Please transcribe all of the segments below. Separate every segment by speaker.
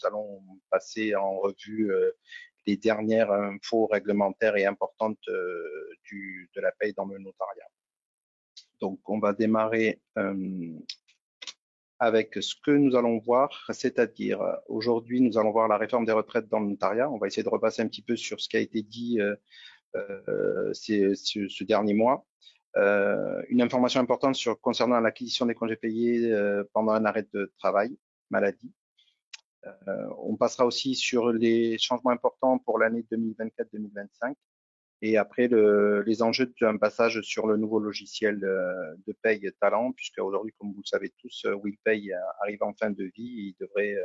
Speaker 1: allons passer en revue les dernières infos réglementaires et importantes de la paye dans le notariat. Donc, on va démarrer avec ce que nous allons voir, c'est-à-dire aujourd'hui, nous allons voir la réforme des retraites dans le notariat. On va essayer de repasser un petit peu sur ce qui a été dit ce dernier mois. Une information importante concernant l'acquisition des congés payés pendant un arrêt de travail, maladie. On passera aussi sur les changements importants pour l'année 2024-2025 et après les enjeux d'un passage sur le nouveau logiciel de paye Talent, puisque aujourd'hui, comme vous le savez tous, WillPay arrive en fin de vie et il devrait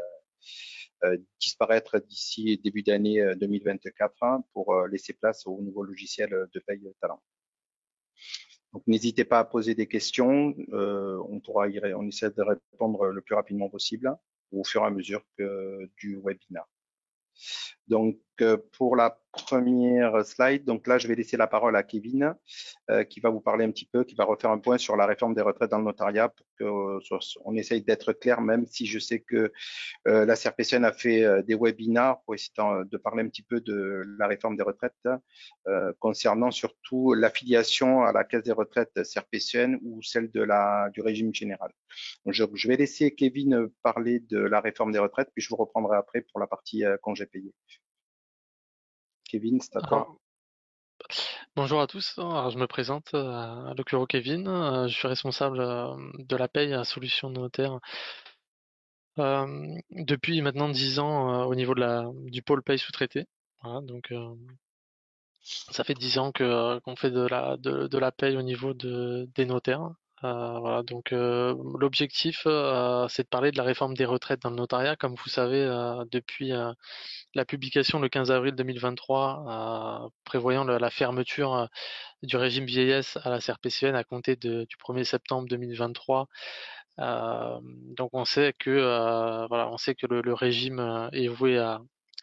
Speaker 1: disparaître d'ici début d'année 2024 pour laisser place au nouveau logiciel de paye Talent. Donc n'hésitez pas à poser des questions, on essaie de répondre le plus rapidement possible au fur et à mesure du webinaire. Donc pour la première slide, donc là je vais laisser la parole à Kevin qui va vous parler un petit peu, qui va refaire un point sur la réforme des retraites dans le notariat pour qu'on essaye d'être clair, même si je sais que la CRPCN a fait des webinars pour essayer de parler un petit peu de la réforme des retraites concernant surtout l'affiliation à la caisse des retraites CRPCN ou celle du régime général. Donc, je vais laisser Kevin parler de la réforme des retraites, puis je vous reprendrai après pour la partie congés payés. Kevin, c'est à toi.
Speaker 2: Bonjour à tous, alors, je me présente, Locuro Kevin, je suis responsable de la paye à Solutions Notaire depuis maintenant 10 ans au niveau du pôle paye sous-traité. Voilà, donc ça fait 10 ans qu'on fait de la paye au niveau des notaires. Voilà, donc l'objectif c'est de parler de la réforme des retraites dans le notariat. Comme vous savez, depuis la publication le 15 avril 2023 prévoyant la fermeture du régime vieillesse à la CRPCN à compter du 1er septembre 2023. Donc on sait que le régime est voué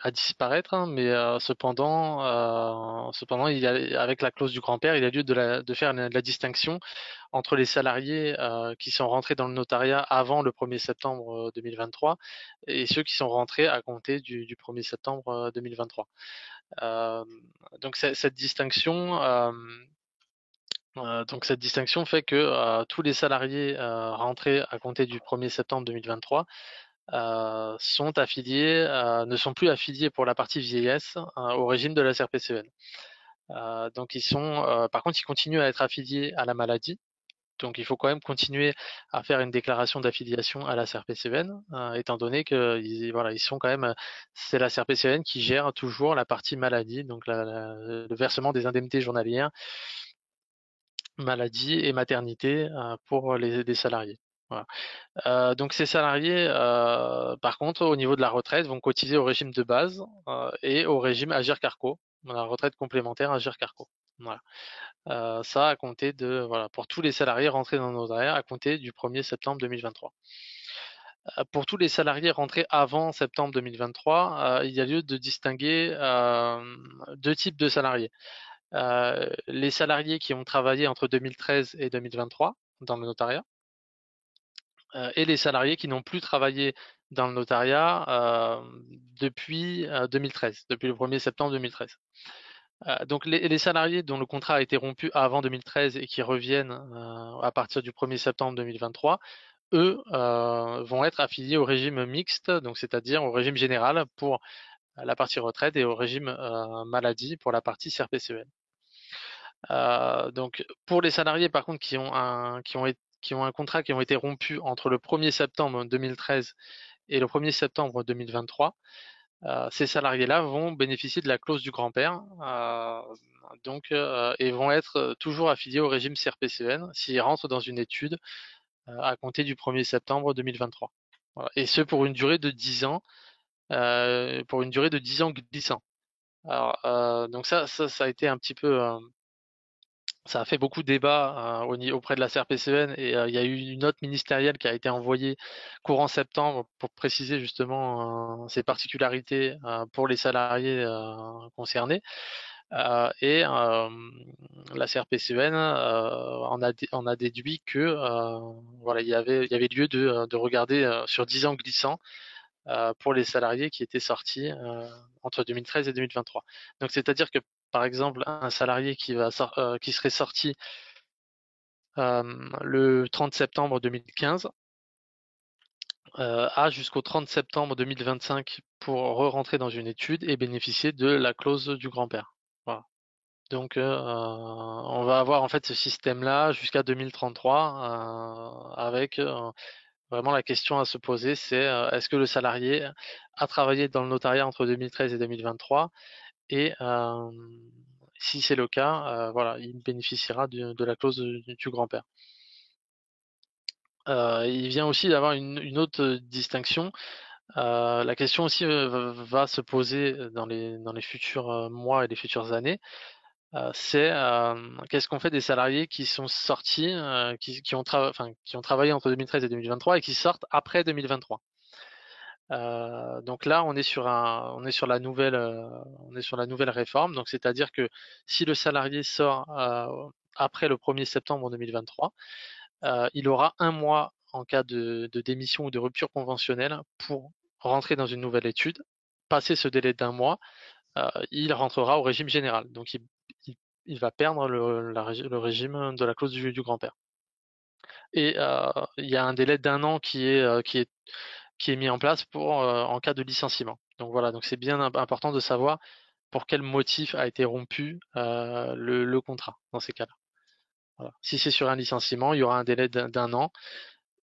Speaker 2: à disparaître, hein, mais cependant, avec la clause du grand-père, il a lieu de faire la distinction entre les salariés qui sont rentrés dans le notariat avant le 1er septembre 2023 et ceux qui sont rentrés à compter du 1er septembre 2023. Donc cette distinction fait que tous les salariés rentrés à compter du 1er septembre 2023 ne sont plus affiliés pour la partie vieillesse au régime de la CRPCN. Donc par contre, ils continuent à être affiliés à la maladie. Donc il faut quand même continuer à faire une déclaration d'affiliation à la CRPCN, étant donné que ils sont quand même, c'est la CRPCN qui gère toujours la partie maladie, donc le versement des indemnités journalières maladie et maternité pour des salariés. Voilà. Donc ces salariés, par contre, au niveau de la retraite, vont cotiser au régime de base et au régime Agirc-Arrco, la retraite complémentaire Agirc-Arrco. Voilà. Ça à compter pour tous les salariés rentrés dans nos horaires à compter du 1er septembre 2023. Pour tous les salariés rentrés avant septembre 2023, il y a lieu de distinguer deux types de salariés. Les salariés qui ont travaillé entre 2013 et 2023 dans le notariat, et les salariés qui n'ont plus travaillé dans le notariat depuis 2013, depuis le 1er septembre 2013. Donc les salariés dont le contrat a été rompu avant 2013 et qui reviennent à partir du 1er septembre 2023, eux vont être affiliés au régime mixte, donc c'est-à-dire au régime général pour la partie retraite et au régime maladie pour la partie CRPCEN. Donc pour les salariés par contre qui ont un contrat qui ont été rompus entre le 1er septembre 2013 et le 1er septembre 2023, ces salariés-là vont bénéficier de la clause du grand-père et vont être toujours affiliés au régime CRPCEN s'ils rentrent dans une étude à compter du 1er septembre 2023. Voilà. Et ce pour une durée de 10 ans, glissant. Alors, donc ça a été un petit peu ça a fait beaucoup de débats auprès de la CRPCN et il y a eu une note ministérielle qui a été envoyée courant septembre pour préciser justement ces particularités pour les salariés concernés. Et la CRPCN en a déduit que il y avait lieu de regarder sur 10 ans glissants pour les salariés qui étaient sortis entre 2013 et 2023. Donc c'est-à-dire que par exemple un salarié qui serait sorti le 30 septembre 2015 a jusqu'au 30 septembre 2025 pour re-rentrer dans une étude et bénéficier de la clause du grand-père. Voilà. Donc on va avoir en fait ce système-là jusqu'à 2033 avec vraiment la question à se poser, c'est est-ce que le salarié a travaillé dans le notariat entre 2013 et 2023 et si c'est le cas, voilà, il bénéficiera de la clause du grand-père. Il vient aussi d'avoir une autre distinction. La question aussi va se poser dans les futurs mois et les futures années. C'est qu'est-ce qu'on fait des salariés qui sont sortis, qui ont travaillé entre 2013 et 2023 et qui sortent après 2023. Donc là, on est sur la nouvelle réforme. Donc c'est-à-dire que si le salarié sort après le 1er septembre 2023, il aura un mois en cas de démission ou de rupture conventionnelle pour rentrer dans une nouvelle étude. Passer ce délai d'un mois, il rentrera au régime général. Donc il va perdre le régime de la clause du grand-père. Et il y a un délai d'un an qui est mis en place pour en cas de licenciement. Donc voilà, donc c'est bien important de savoir pour quel motif a été rompu le contrat dans ces cas-là. Voilà. Si c'est sur un licenciement, il y aura un délai d'un an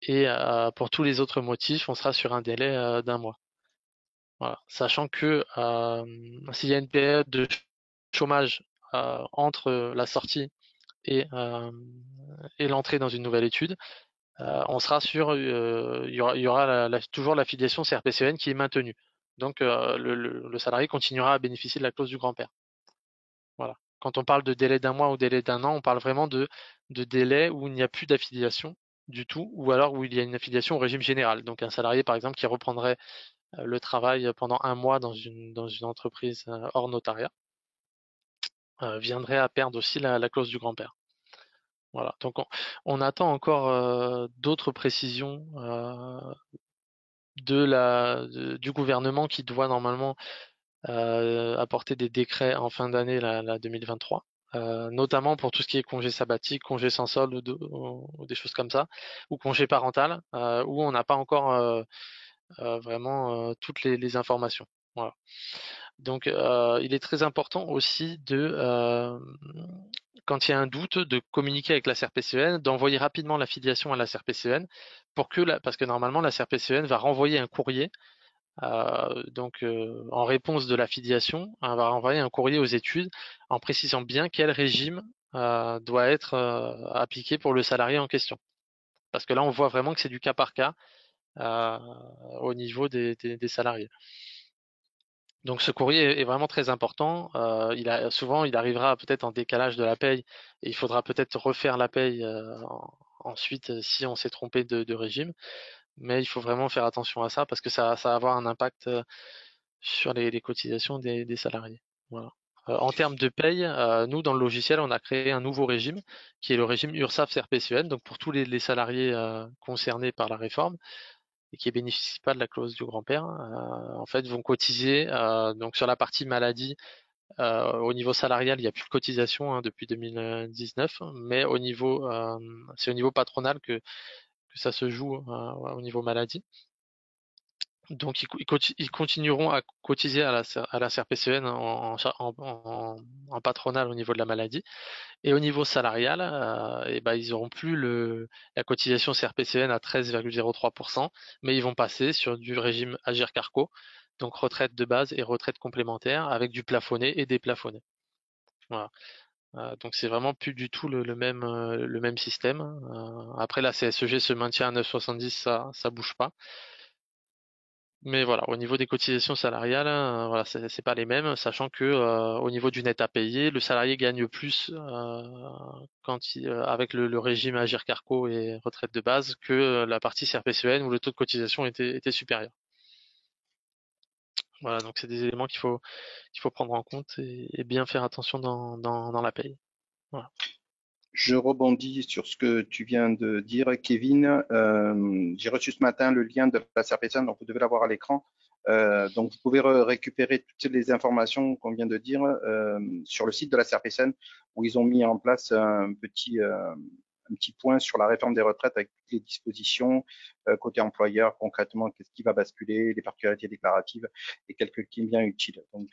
Speaker 2: et pour tous les autres motifs, on sera sur un délai d'un mois. Voilà. Sachant que s'il y a une période de chômage entre la sortie et, euh, et l'entrée dans une nouvelle étude, on sera sur, il y aura toujours l'affiliation CRPCN qui est maintenue. Donc le salarié continuera à bénéficier de la clause du grand-père. Voilà. Quand on parle de délai d'un mois ou délai d'un an, on parle vraiment de délai où il n'y a plus d'affiliation du tout, ou alors où il y a une affiliation au régime général. Donc un salarié, par exemple, qui reprendrait le travail pendant un mois dans une entreprise hors notariat, viendrait à perdre aussi la clause du grand-père. Voilà. Donc on attend encore d'autres précisions du gouvernement qui doit normalement apporter des décrets en fin d'année, la 2023, notamment pour tout ce qui est congé sabbatique, congé sans solde ou des choses comme ça, ou congé parental, où on n'a pas encore vraiment toutes les informations. Voilà. Donc, il est très important aussi quand il y a un doute, de communiquer avec la CRPCN, d'envoyer rapidement l'affiliation à la CRPCN parce que normalement la CRPCN va renvoyer un courrier. Donc, en réponse de l'affiliation, on va renvoyer un courrier aux études en précisant bien quel régime doit être appliqué pour le salarié en question. Parce que là, on voit vraiment que c'est du cas par cas euh, au niveau des salariés. Donc ce courrier est vraiment très important. Souvent, il arrivera peut-être en décalage de la paye et il faudra peut-être refaire la paye ensuite si on s'est trompé de régime. Mais il faut vraiment faire attention à ça parce que ça va avoir un impact sur les cotisations des salariés. Voilà. En termes de paye, nous, dans le logiciel, on a créé un nouveau régime qui est le régime URSSAF-CRPCN, donc pour tous les salariés concernés par la réforme et qui ne bénéficient pas de la clause du grand-père, en fait, vont cotiser donc sur la partie maladie. Au niveau salarial, il n'y a plus de cotisation depuis 2019, mais c'est au niveau patronal que ça se joue au niveau maladie. Donc, ils continueront à cotiser à la CRPCN en patronal au niveau de la maladie. Et au niveau salarial, ils n'auront plus la cotisation CRPCN à 13,03%, mais ils vont passer sur du régime Agirc-Arrco, donc retraite de base et retraite complémentaire, avec du plafonné et déplafonné. Voilà. Donc c'est vraiment plus du tout le même système. Après la CSEG se maintient à 9,70, ça bouge pas. Mais voilà, au niveau des cotisations salariales, voilà, c'est pas les mêmes, sachant que au niveau du net à payer, le salarié gagne plus avec le régime Agirc-Arrco et retraite de base que la partie CRPCN où le taux de cotisation était supérieur. Voilà, donc c'est des éléments qu'il faut prendre en compte et bien faire attention dans la paye. Voilà.
Speaker 1: Je rebondis sur ce que tu viens de dire, Kevin. J'ai reçu ce matin le lien de la SRPCN, donc vous devez l'avoir à l'écran. Donc, vous pouvez récupérer toutes les informations qu'on vient de dire sur le site de la SRPCN, où ils ont mis en place un petit point sur la réforme des retraites avec toutes les dispositions côté employeur, concrètement, qu'est-ce qui va basculer, les particularités déclaratives et quelques qui bien utiles. Donc,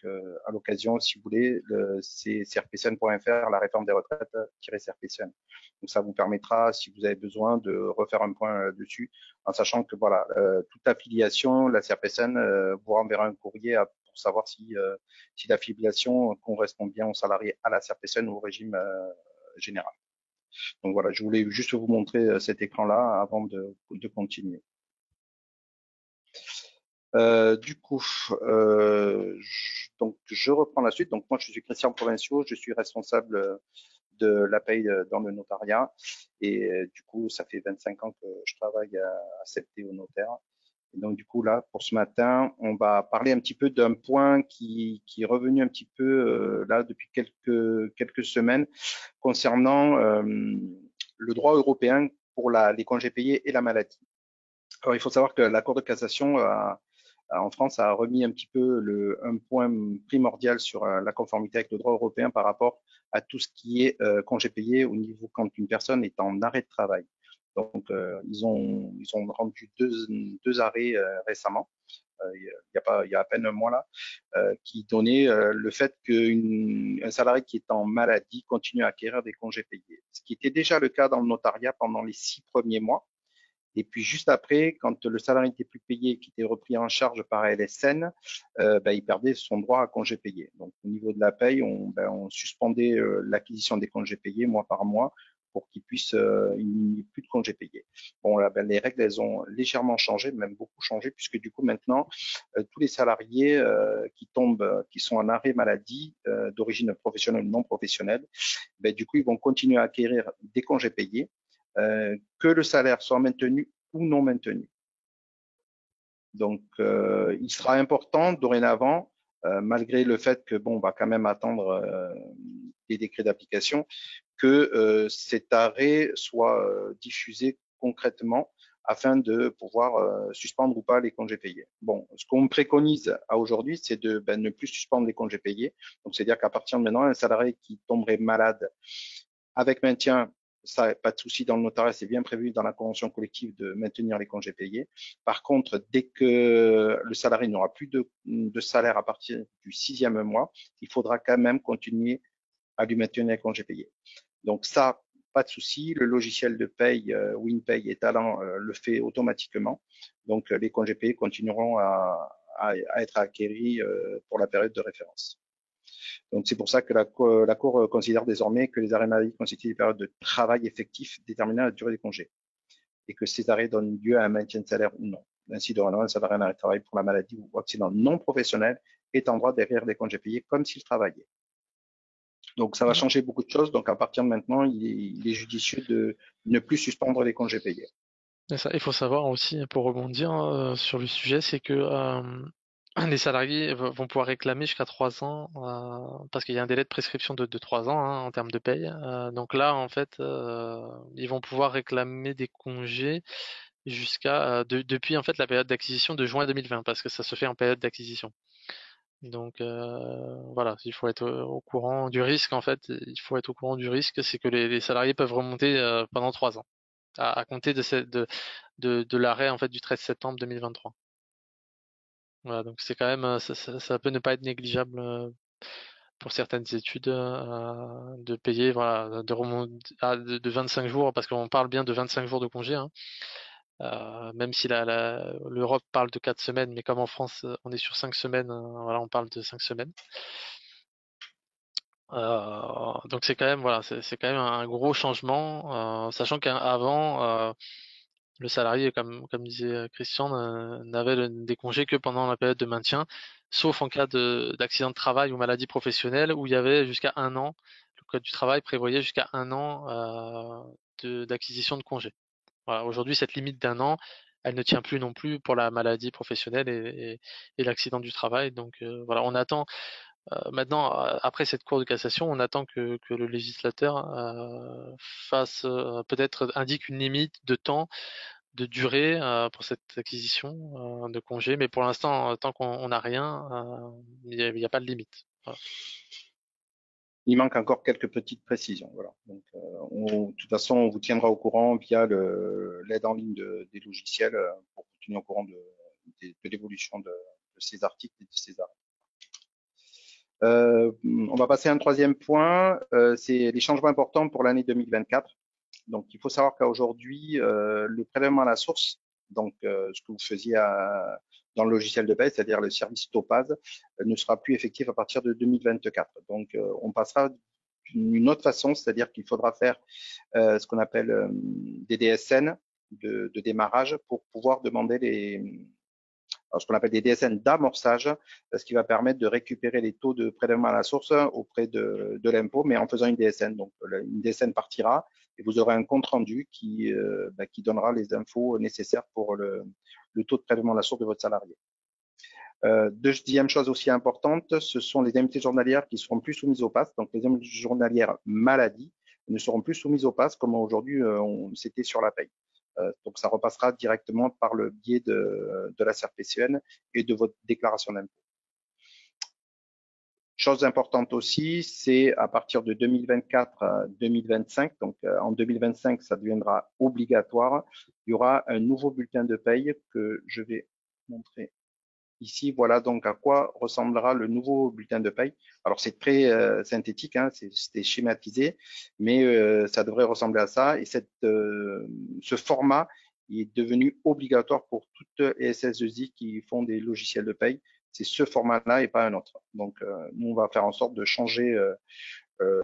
Speaker 1: à l'occasion, si vous voulez, c'est crpcn.fr, la réforme des retraites-crpcn. Donc, ça vous permettra, si vous avez besoin, de refaire un point dessus, en sachant que voilà, toute affiliation, la CRPCN vous renverra un courrier pour savoir si l'affiliation correspond bien aux salariés à la CRPCN ou au régime général. Donc voilà, je voulais juste vous montrer cet écran-là avant de continuer. Du coup, donc je reprends la suite. Donc moi, je suis Christian Provinciaux, je suis responsable de la paye dans le notariat. Et du coup, ça fait 25 ans que je travaille à CEPT au notaire. Et donc du coup, là, pour ce matin, on va parler un petit peu d'un point qui est revenu un petit peu là depuis quelques semaines concernant le droit européen pour les congés payés et la maladie. Alors, il faut savoir que la Cour de cassation en France a remis un petit peu un point primordial sur la conformité avec le droit européen par rapport à tout ce qui est congé payé au niveau quand une personne est en arrêt de travail. Donc, ils ont rendu deux arrêts récemment. Il y a à peine un mois là, qui donnait le fait qu'un salarié qui est en maladie continue à acquérir des congés payés. Ce qui était déjà le cas dans le notariat pendant les 6 premiers mois. Et puis juste après, quand le salarié n'était plus payé, qui était repris en charge par LSN, il perdait son droit à congé payé. Donc au niveau de la paye, on suspendait l'acquisition des congés payés mois par mois pour il n'y ait plus de congés payés. Bon, là, les règles, elles ont légèrement changé, même beaucoup changé, puisque du coup maintenant, tous les salariés qui sont en arrêt maladie d'origine professionnelle ou non professionnelle, du coup, ils vont continuer à acquérir des congés payés que le salaire soit maintenu ou non maintenu. Donc, il sera important dorénavant, malgré le fait que on va quand même attendre les décrets d'application, que cet arrêt soit diffusé concrètement afin de pouvoir suspendre ou pas les congés payés. Bon, ce qu'on préconise à aujourd'hui, c'est de ne plus suspendre les congés payés. Donc, c'est-à-dire qu'à partir de maintenant, un salarié qui tomberait malade avec maintien, ça, pas de souci dans le notariat, c'est bien prévu dans la convention collective de maintenir les congés payés. Par contre, dès que le salarié n'aura plus de salaire à partir du 6e mois, il faudra quand même continuer à lui maintenir les congés payés. Donc ça, pas de souci. Le logiciel de paye WinPay et Talent le fait automatiquement. Donc les congés payés continueront à être acquéris pour la période de référence. Donc c'est pour ça que la Cour considère désormais que les arrêts maladie constituent des périodes de travail effectif déterminant la durée des congés et que ces arrêts donnent lieu à un maintien de salaire ou non. Ainsi, dorénavant, un salarié en arrêt de travail pour la maladie ou accident non professionnel est en droit d'acquérir des congés payés comme s'il travaillait. Donc ça va changer beaucoup de choses. Donc à partir de maintenant, il est judicieux de ne plus suspendre les congés payés.
Speaker 2: Ça, il faut savoir aussi, pour rebondir sur le sujet, c'est que les salariés vont pouvoir réclamer jusqu'à 3 ans, parce qu'il y a un délai de prescription de 3 ans en termes de paye. Donc là, en fait, ils vont pouvoir réclamer des congés depuis en fait la période d'acquisition de juin 2020, parce que ça se fait en période d'acquisition. Donc voilà, il faut être au courant du risque. En fait, il faut être au courant du risque, c'est que les salariés peuvent remonter pendant 3 ans à compter de l'arrêt en fait du 13 septembre 2023. Voilà, donc c'est quand même ça peut ne pas être négligeable pour certaines études de payer voilà de 25 jours parce qu'on parle bien de 25 jours de congé, hein. Même si l'Europe parle de 4 semaines, mais comme en France on est sur 5 semaines, voilà, on parle de 5 semaines. Donc c'est quand même voilà, c'est quand même un gros changement, sachant qu'avant le salarié, comme disait Christian, n'avait des congés que pendant la période de maintien, sauf en cas d'accident de travail ou maladie professionnelle où il y avait jusqu'à 1 an. Le Code du travail prévoyait jusqu'à 1 an d'acquisition de congés. Voilà, aujourd'hui, cette limite d'1 an, elle ne tient plus non plus pour la maladie professionnelle et l'accident du travail. Donc voilà, on attend Maintenant, après cette cour de cassation, on attend que le législateur fasse peut-être indique une limite de temps, de durée pour cette acquisition de congés, mais pour l'instant, tant qu'on n'a rien, il n'y a pas de limite. Voilà.
Speaker 1: Il manque encore quelques petites précisions. Voilà. Donc, de toute façon, on vous tiendra au courant via l'aide en ligne des logiciels pour vous tenir au courant de l'évolution de ces articles et de ces articles. On va passer à un troisième point, c'est les changements importants pour l'année 2024. Donc, il faut savoir qu'aujourd'hui, le prélèvement à la source, donc ce que vous faisiez dans le logiciel de paie, c'est-à-dire le service Topaz, ne sera plus effectif à partir de 2024. Donc, on passera d'une autre façon, c'est-à-dire qu'il faudra faire ce qu'on appelle des DSN de démarrage pour pouvoir demander ce qu'on appelle des DSN d'amorçage, ce qui va permettre de récupérer les taux de prélèvement à la source auprès de l'impôt, mais en faisant une DSN. Donc, une DSN partira et vous aurez un compte rendu qui donnera les infos nécessaires pour le taux de prélèvement à la source de votre salarié. Deuxième chose aussi importante, ce sont les indemnités journalières qui seront plus soumises au PAS. Donc, les indemnités journalières maladie ne seront plus soumises au PAS comme aujourd'hui c'était sur la paye. Donc, ça repassera directement par le biais de la CRPCN et de votre déclaration d'impôt. Chose importante aussi, c'est à partir de 2024 à 2025, donc en 2025, ça deviendra obligatoire. Il y aura un nouveau bulletin de paye que je vais montrer ici. Voilà donc à quoi ressemblera le nouveau bulletin de paye. Alors c'est très synthétique, hein, c'est schématisé, mais ça devrait ressembler à ça. Et ce format est devenu obligatoire pour toutes les SS2I qui font des logiciels de paye. C'est ce format-là et pas un autre. Donc nous, on va faire en sorte de changer le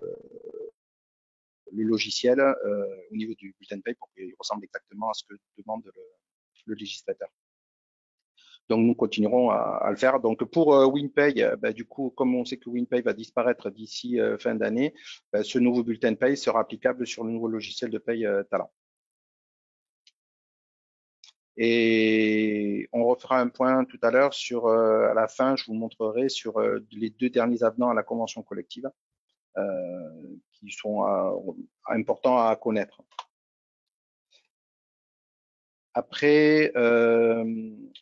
Speaker 1: logiciel au niveau du bulletin de paye pour qu'il ressemble exactement à ce que demande le législateur. Donc, nous continuerons à le faire. Donc, pour WinPay, du coup, comme on sait que WinPay va disparaître d'ici fin d'année, ce nouveau bulletin de paye sera applicable sur le nouveau logiciel de paye Talent. Et on refera un point tout à l'heure sur, à la fin, je vous montrerai sur les 2 derniers avenants à la convention collective qui sont importants à connaître. Après,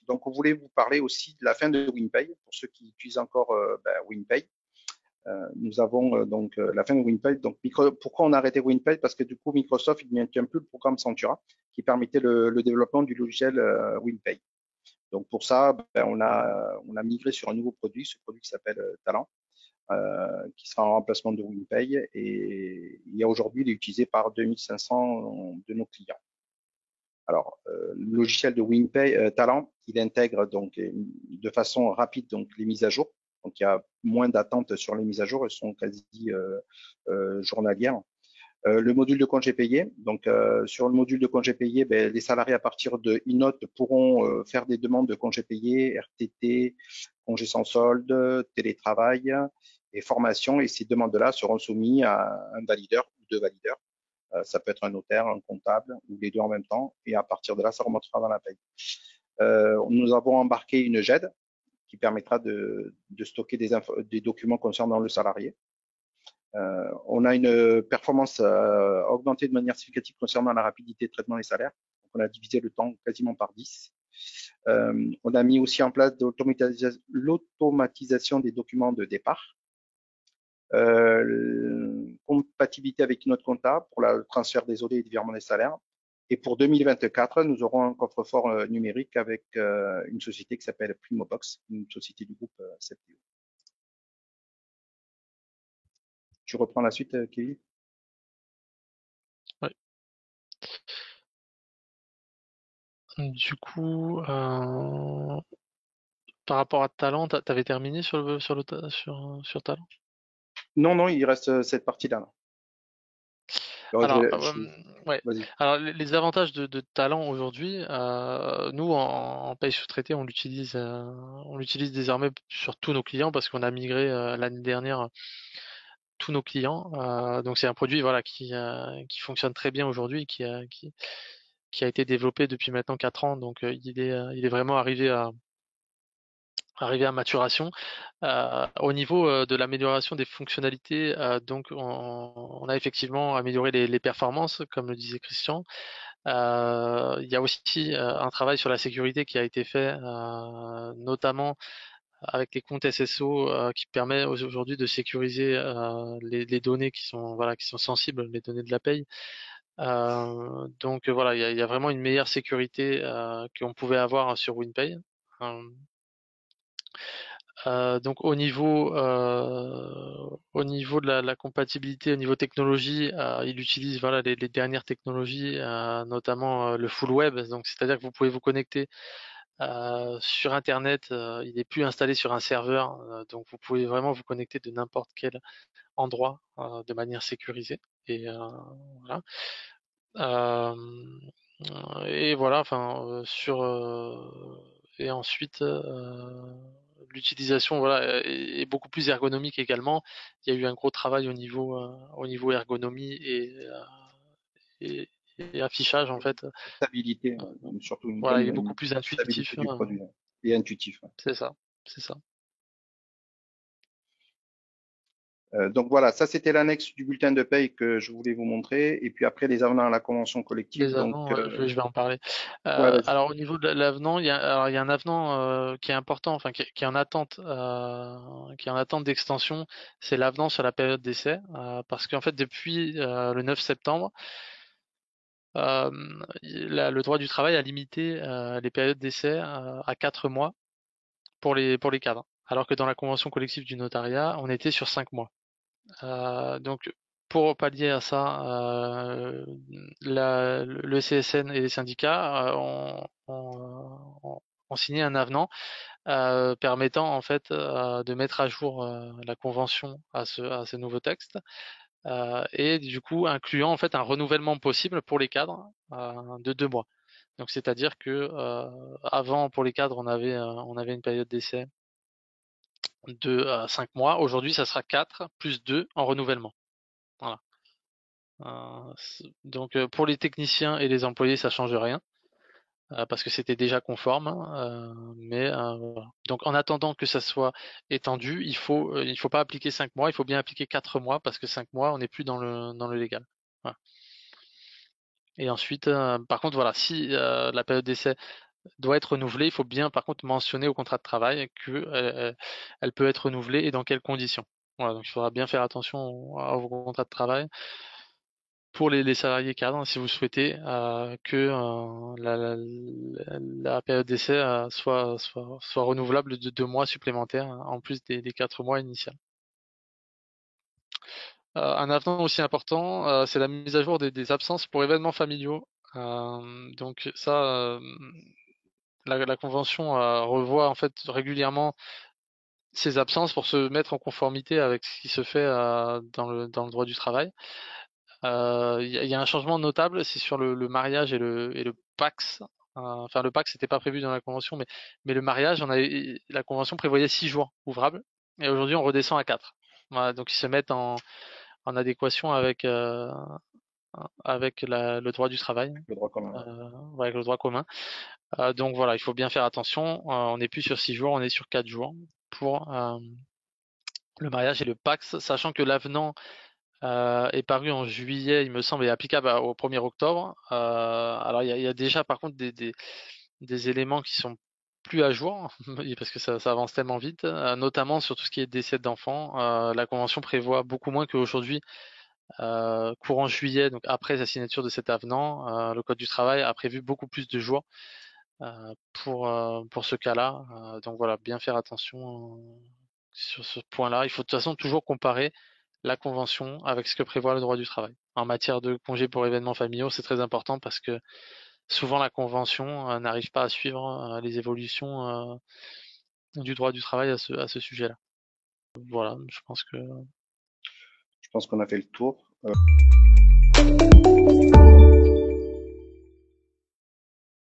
Speaker 1: donc on voulait vous parler aussi de la fin de WinPay pour ceux qui utilisent encore WinPay. Nous avons donc la fin de WinPay. Donc, pourquoi on a arrêté WinPay? Parce que du coup, Microsoft il ne maintient plus le programme Centura qui permettait le développement du logiciel WinPay. Donc, pour ça, on a migré sur un nouveau produit, ce produit qui s'appelle Talent, qui sera en remplacement de WinPay. Et aujourd'hui, il est utilisé par 2500 de nos clients. Alors, le logiciel de WinPay Talent, il intègre donc de façon rapide donc les mises à jour. Donc, il y a moins d'attente sur les mises à jour, elles sont quasi journalières. Le module de congé payé. Donc, sur le module de congé payé, les salariés à partir de e-note pourront faire des demandes de congé payé, RTT, congé sans solde, télétravail et formation. Et ces demandes-là seront soumises à un valideur ou 2 valideurs. Ça peut être un notaire, un comptable ou les 2 en même temps. Et à partir de là, ça remontera dans la paye. Nous avons embarqué une GED qui permettra de stocker des documents concernant le salarié. On a une performance augmentée de manière significative concernant la rapidité de traitement des salaires. Donc, on a divisé le temps quasiment par 10. On a mis aussi en place l'automatisation des documents de départ. Compatibilité avec notre comptable pour le transfert des OD et du virement des salaires. Et pour 2024, nous aurons un coffre-fort numérique avec une société qui s'appelle Primobox, une société du groupe CPO. Tu reprends la suite, Kevin?
Speaker 2: Ouais. Du coup, par rapport à Talent, t'avais terminé sur Talent?
Speaker 1: Non, il reste cette partie-là.
Speaker 2: Alors, ouais.
Speaker 1: Vas-y.
Speaker 2: Alors, les avantages de Talent aujourd'hui, nous en paye sous-traité, on l'utilise désormais sur tous nos clients parce qu'on a migré l'année dernière tous nos clients. Donc, c'est un produit voilà qui fonctionne très bien aujourd'hui, qui a été développé depuis maintenant 4 ans. Donc, il est vraiment arrivé arrivé à maturation. Au niveau de l'amélioration des fonctionnalités, donc on a effectivement amélioré les performances, comme le disait Christian. Il y a aussi un travail sur la sécurité qui a été fait, notamment avec les comptes SSO, qui permet aujourd'hui de sécuriser les données qui sont voilà qui sont sensibles, les données de la paye. Donc voilà, il y a vraiment une meilleure sécurité qu'on pouvait avoir sur WinPay. Euh, donc au niveau de la compatibilité, au niveau technologie, il utilise voilà les dernières technologies, notamment le full web. Donc c'est-à-dire que vous pouvez vous connecter sur Internet. Il n'est plus installé sur un serveur, donc vous pouvez vraiment vous connecter de n'importe quel endroit de manière sécurisée. Et voilà. Euh, et voilà, enfin et ensuite l'utilisation voilà est beaucoup plus ergonomique également. Il y a eu un gros travail au niveau ergonomie et, et affichage en fait.
Speaker 1: Stabilité, surtout une
Speaker 2: Voilà, il
Speaker 1: bonne
Speaker 2: est beaucoup plus
Speaker 1: stabilité
Speaker 2: intuitif.
Speaker 1: du produit et intuitif.
Speaker 2: C'est ça, c'est ça.
Speaker 1: Donc voilà, ça c'était l'annexe du bulletin de paye que je voulais vous montrer. Et puis après les avenants à la convention collective.
Speaker 2: Les
Speaker 1: Donc
Speaker 2: avenants, ouais, je vais en parler.
Speaker 1: ouais, vas-y.
Speaker 2: Alors au niveau de l'avenant, il y a un avenant qui est important, enfin qui est en attente d'extension, c'est l'avenant sur la période d'essai, parce qu'en fait depuis le 9 septembre, euh, le droit du travail a limité les périodes d'essai à 4 mois pour les cadres, alors que dans la convention collective du notariat, on était sur 5 mois. Donc, pour pallier à ça, le CSN et les syndicats ont signé un avenant permettant en fait de mettre à jour la convention à ce nouveau texte et du coup incluant en fait un renouvellement possible pour les cadres de 2 mois. Donc, c'est-à-dire que avant pour les cadres on avait une période d'essai de 5 mois. Aujourd'hui, ça sera 4 plus 2 en renouvellement. Voilà. Donc pour les techniciens et les employés, ça change rien parce que c'était déjà conforme. Mais voilà. Donc en attendant que ça soit étendu, il faut pas appliquer 5 mois, il faut bien appliquer 4 mois parce que 5 mois, on n'est plus dans le légal. Voilà. Et ensuite, par contre, voilà, si la période d'essai doit être renouvelée, il faut bien par contre mentionner au contrat de travail que elle peut être renouvelée et dans quelles conditions. Voilà, donc il faudra bien faire attention à vos contrats de travail pour les salariés cadres, si vous souhaitez que la période d'essai soit renouvelable de 2 mois supplémentaires en plus des 4 mois initiaux. Un avenant aussi important, c'est la mise à jour des absences pour événements familiaux. Donc ça, la convention revoit en fait régulièrement ces absences pour se mettre en conformité avec ce qui se fait dans le droit du travail. Il y a un changement notable, c'est sur le mariage et le Pax. Enfin, le Pax n'était pas prévu dans la convention, mais le mariage, la convention prévoyait 6 jours ouvrables, et aujourd'hui on redescend à 4. Voilà, donc ils se mettent en adéquation avec le droit du travail,
Speaker 1: Le droit commun.
Speaker 2: ouais, avec le droit commun. Donc voilà, il faut bien faire attention. On n'est plus sur 6 jours, on est sur 4 jours pour le mariage et le Pax, sachant que l'avenant est paru en juillet, il me semble, et applicable au 1er octobre. Alors il y a déjà par contre des éléments qui sont plus à jour, parce que ça avance tellement vite, notamment sur tout ce qui est décès d'enfants. La Convention prévoit beaucoup moins qu'aujourd'hui. Courant juillet, donc après la signature de cet avenant, le Code du travail a prévu beaucoup plus de jours pour ce cas-là. Donc voilà, bien faire attention sur ce point-là. Il faut de toute façon toujours comparer la convention avec ce que prévoit le droit du travail. En matière de congés pour événements familiaux, c'est très important parce que souvent la convention n'arrive pas à suivre les évolutions du droit du travail à ce sujet-là. Voilà,
Speaker 1: Je pense qu'on a fait le tour.